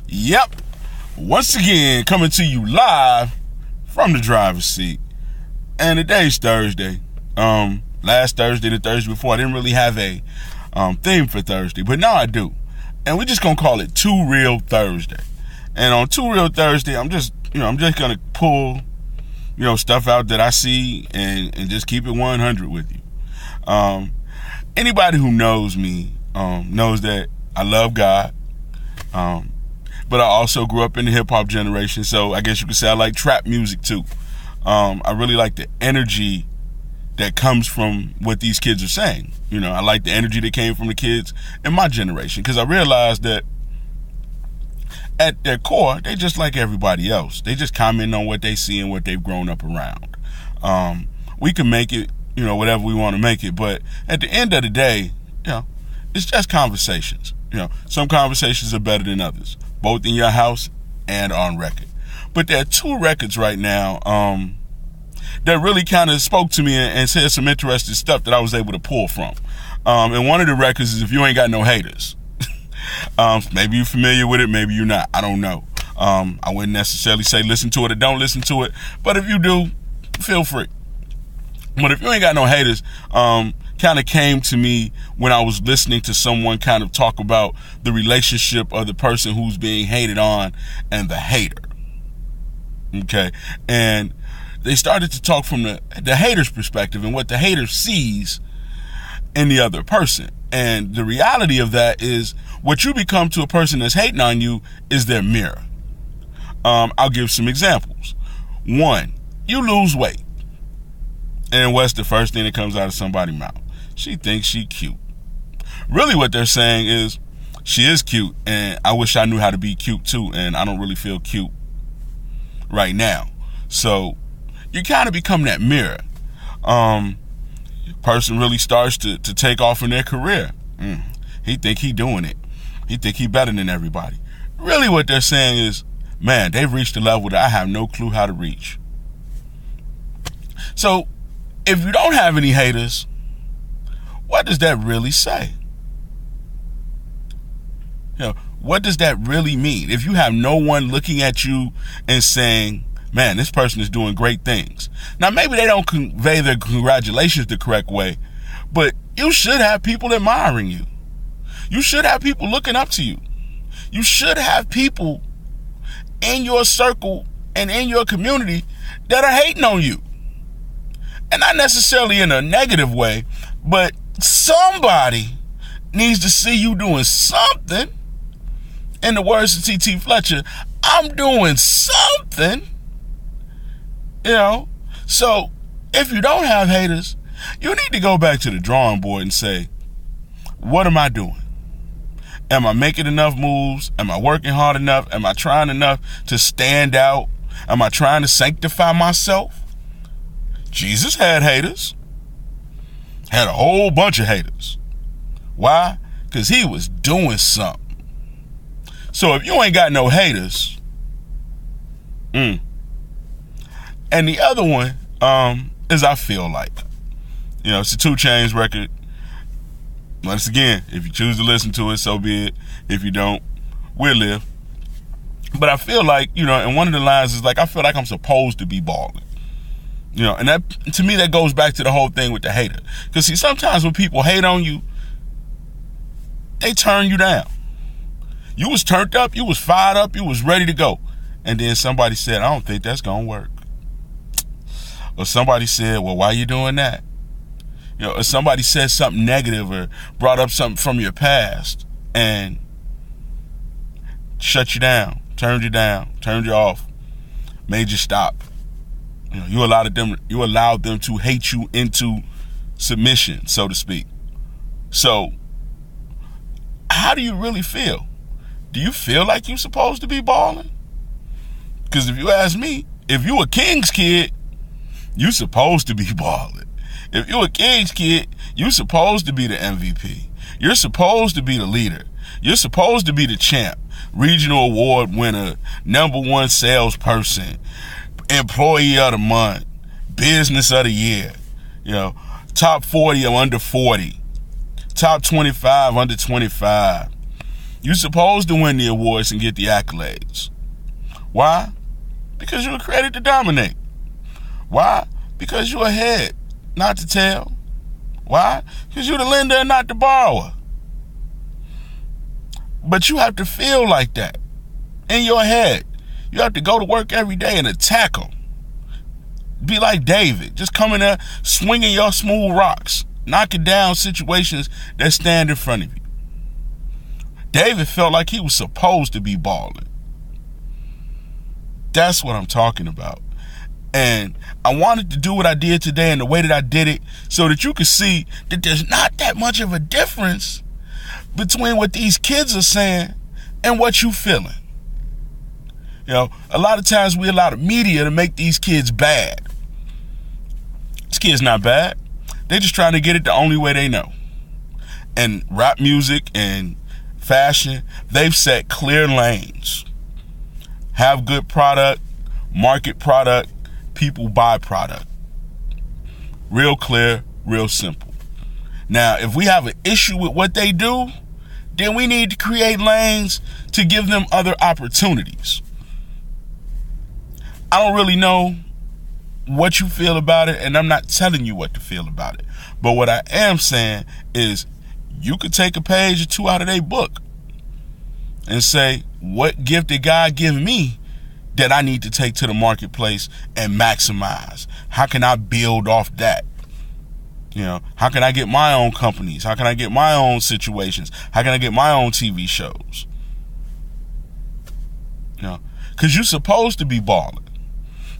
Yep. Once again, coming to you live from the driver's seat. And today's Thursday. Last Thursday, the Thursday before, I didn't really have a theme for Thursday, but now I do. And we're just gonna call it Too Real Thursday. And on Too Real Thursday, I'm just gonna pull, stuff out that I see and just keep it 100 with you. Anybody who knows me knows that I love God. But I also grew up in the hip-hop generation, so I guess you could say I like trap music too. I really like the energy that comes from what these kids are saying. I like the energy that came from the kids in my generation, because I realized that at their core, they just like everybody else. They just comment on what they see and what they've grown up around. We can make it, whatever we want to make it, but at the end of the day, it's just conversations. Some conversations are better than others, both in your house and on record. But there are two records right now that really kind of spoke to me and said some interesting stuff that I was able to pull from. And one of the records is If You Ain't Got No Haters. Maybe you're familiar with it, maybe you're not. I don't know. I wouldn't necessarily say listen to it or don't listen to it, but if you do, feel free. But If You Ain't Got No Haters kind of came to me when I was listening to someone kind of talk about the relationship of the person who's being hated on and the hater. Okay? And they started to talk from the hater's perspective and what the hater sees in the other person. And the reality of that is what you become to a person that's hating on you is their mirror. I'll give some examples. One, you lose weight. And what's the first thing that comes out of somebody's mouth? She thinks she cute. Really what they're saying is, she is cute, and I wish I knew how to be cute too, and I don't really feel cute right now. So you kind of become that mirror. Person really starts to take off in their career. He think he doing it. He think he better than everybody. Really what they're saying is, man, they've reached a level that I have no clue how to reach. So if you don't have any haters, what does that really say? What does that really mean? If you have no one looking at you and saying, man, this person is doing great things. Now, maybe they don't convey their congratulations the correct way, but you should have people admiring you. You should have people looking up to you. You should have people in your circle and in your community that are hating on you. And not necessarily in a negative way, but somebody needs to see you doing something. In the words of T.T. Fletcher, I'm doing something. So if you don't have haters, you need to go back to the drawing board and say, what am I doing? Am I making enough moves? Am I working hard enough? Am I trying enough to stand out? Am I trying to sanctify myself? Jesus had haters. Had a whole bunch of haters. Why? Because he was doing something. So if you ain't got no haters, and the other one is I Feel Like. It's a 2 Chainz record. Once again, if you choose to listen to it, so be it. If you don't, we'll live. But I feel like, and one of the lines is like, I feel like I'm supposed to be balling. And that, to me, that goes back to the whole thing with the hater. Because see, sometimes when people hate on you, they turn you down. You was turned up, you was fired up, you was ready to go. And then somebody said, I don't think that's going to work. Or somebody said, well, why are you doing that? Or somebody said something negative or brought up something from your past and shut you down, turned you off, made you stop. You allowed them to hate you into submission, so to speak. So how do you really feel? Do you feel like you're supposed to be balling? Because if you ask me, if you a King's kid, you supposed to be balling. If you a King's kid, you supposed to be the MVP. You're supposed to be the leader. You're supposed to be the champ, regional award winner, #1 salesperson, employee of the month, business of the year, top 40 or under 40, top 25 under 25, You're supposed to win the awards and get the accolades. Why? Because you were created to dominate. Why? Because you're a head, not the tail. Why? Because you're the lender and not the borrower. But you have to feel like that in your head. You have to go to work every day and attack them. Be like David. Just come in there swinging your smooth rocks, knocking down situations that stand in front of you. David felt like he was supposed to be balling. That's what I'm talking about. And I wanted to do what I did today and the way that I did it so that you could see that there's not that much of a difference between what these kids are saying and what you feeling. You know, a lot of times we allow the media to make these kids bad. This kid's not bad. They're just trying to get it the only way they know. And rap music and fashion, they've set clear lanes. Have good product, market product, people buy product. Real clear, real simple. Now, if we have an issue with what they do, then we need to create lanes to give them other opportunities. I don't really know what you feel about it, and I'm not telling you what to feel about it. But what I am saying is you could take a page or two out of their book and say, what gift did God give me that I need to take to the marketplace and maximize? How can I build off that? You know, how can I get my own companies? How can I get my own situations? How can I get my own TV shows? You know, because you're supposed to be balling.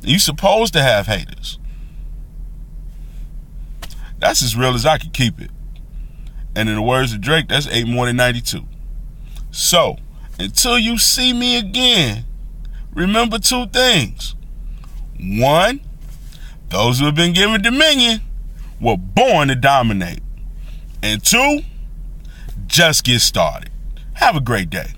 You're supposed to have haters. That's as real as I can keep it. And in the words of Drake, that's 8 more than 92. So, until you see me again, remember 2 things. 1, those who have been given dominion were born to dominate. And 2, just get started. Have a great day.